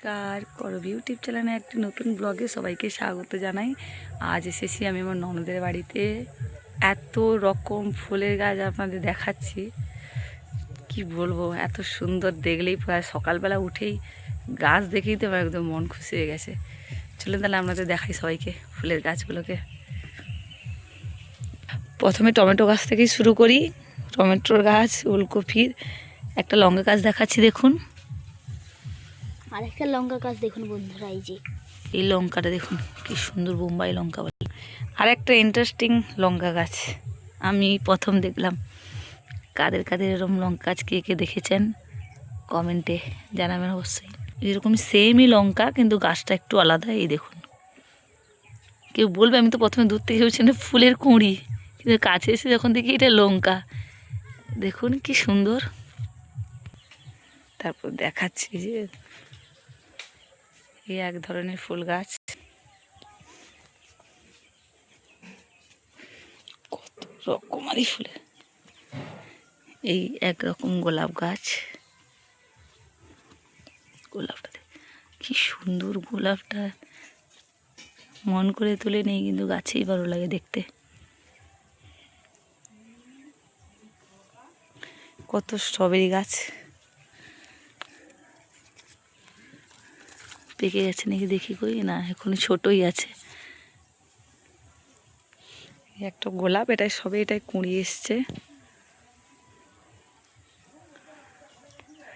নমস্কার, করবি ইউটিউব চ্যানেলে একটি নতুন ব্লগে সবাইকে স্বাগত জানাই। আজ এসেছি আমি আমার ননদের বাড়িতে। এত রকম ফুলের গাছ আপনাদের দেখাচ্ছি, কি বলবো, এত সুন্দর। দেখলেই প্রায় সকালবেলা উঠেই গাছ দেখেই তো আমার একদম মন খুশি হয়ে গেছে। চলুন তাহলে আপনাদের দেখাই সবাইকে ফুলের গাছগুলোকে। প্রথমে টমেটো গাছ থেকেই শুরু করি। টমেটোর গাছ, ওলকপির, একটা লঙ্কা গাছ দেখাচ্ছি দেখুন। আর একটা লঙ্কা গাছ দেখুন বন্ধুরা, এই লঙ্কাটা দেখুন কি সুন্দর, বোম্বাই লঙ্কা বলে। আর একটা ইন্টারেস্টিং লঙ্কা গাছ আমি প্রথম দেখলাম। কাদের কাদের এরকম লঙ্কা গাছ কে কে দেখেছেন কমেন্টে জানাবেন অবশ্যই। এরকম সেমই লঙ্কা কিন্তু গাছটা একটু আলাদা। এই দেখুন, কেউ বলবে আমি তো প্রথমে দূর থেকে ভেবেছি না ফুলের কুঁড়ি, কিন্তু কাছে এসে যখন দেখি এটা লঙ্কা। দেখুন কি সুন্দর। তারপর দেখাচ্ছি যে এই এক ধরনের ফুল গাছ, কত রকমারি ফুলের। এই একরকম গোলাপ গাছ, গোলাপটা কি সুন্দর। গোলাপটা মন করে তুলে নেই, কিন্তু গাছেই ভালো লাগে দেখতে। কত স্ট্রবেরি গাছ, পেকে গেছে নাকি দেখি কই, না এখন ছোটই আছে। একটা গোলাপ, এটাই সবে এটাই কুঁড়ি এসছে।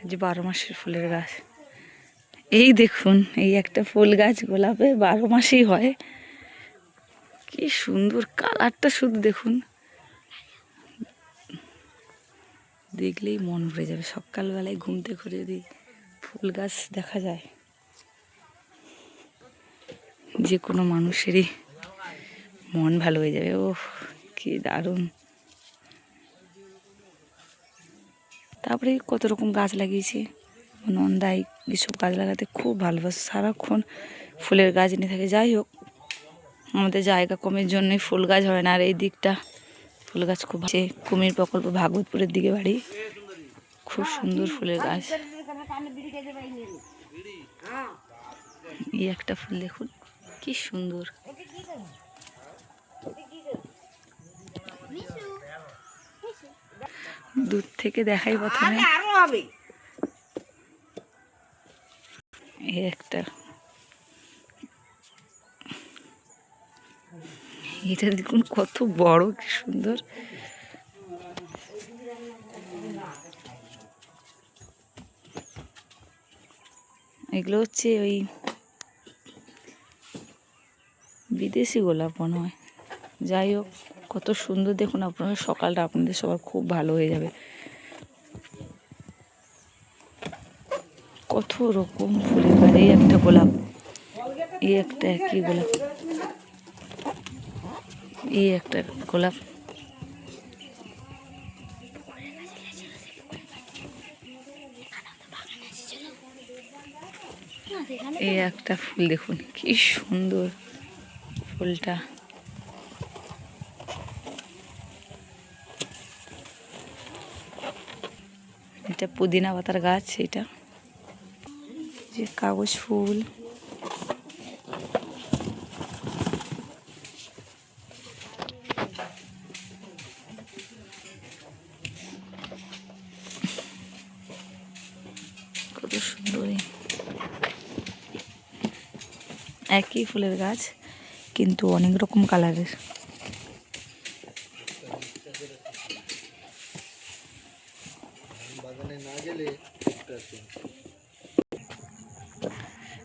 যে 12 মাসের ফুলের গাছ। এই দেখুন, এই একটা ফুল গাছ, গোলাপে 12 মাসেই হয়। কি সুন্দর কালারটা, শুধু দেখুন, দেখলেই মন ভরে যাবে। সকালবেলায় ঘুম থেকে ঘুরে যদি ফুল গাছ দেখা যায়, যে কোনো মানুষেরই মন ভালো হয়ে যাবে। ও কি দারুণ। তারপরে কত রকম গাছ লাগিয়েছি। নন্দাই এসব গাছ লাগাতে খুব ভালোবাসে, সারাক্ষণ ফুলের গাছ নিয়ে থাকে। যাই হোক, আমাদের জায়গা কমের জন্যই ফুল গাছ হয় না। আর এই দিকটা ফুল গাছ খুব আছে। কুমির প্রকল্প ভাগবতপুরের দিকে বাড়ি, খুব সুন্দর ফুলের গাছ। এই একটা ফুল দেখুন কি সুন্দর। দূর থেকে দেখাই প্রথমে। এই একটা, এটা দেখুন কত বড়, কি সুন্দর। এগুলো হচ্ছে ওই বিদেশি গোলাপ মনে হয়। যাই হোক, কত সুন্দর দেখুন। আপনারা সকালটা আপনাদের সবার খুব ভালো হয়ে যাবে। কত রকম ফুলের গাছ। এই একটা গোলাপ, এই একটা একই গোলাপ, এই একটা গোলাপ। এই একটা ফুল দেখুন কি সুন্দর ফুলটা। এটা পুদিনা পাতার গাছ। এটা যে কাগজ ফুল, কত সুন্দর। একই ফুলের গাছ কিন্তু অনেক রকম কালারের।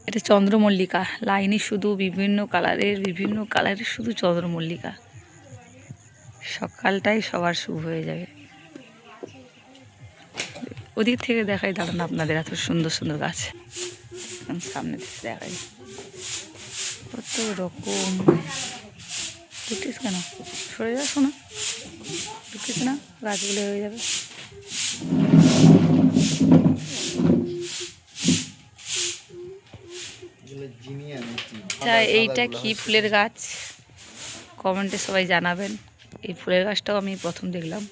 এটা চন্দ্রমল্লিকা, লাইনে শুধু বিভিন্ন কালারের শুধু চন্দ্রমল্লিকা। সকালটাই সবার শুভ হয়ে যাবে। ওদিক থেকে দেখাই, দাঁড়ান আপনাদের, এত সুন্দর সুন্দর গাছ সামনে দেখাই। কত রকম। ঢুকিস কেন, সরে যাস না, ঢুকিস না, গাছগুলো হয়ে যাবে। এইটা কি ফুলের গাছ কমেন্টে সবাই জানাবেন। এই ফুলের গাছটাও আমি প্রথম দেখলাম।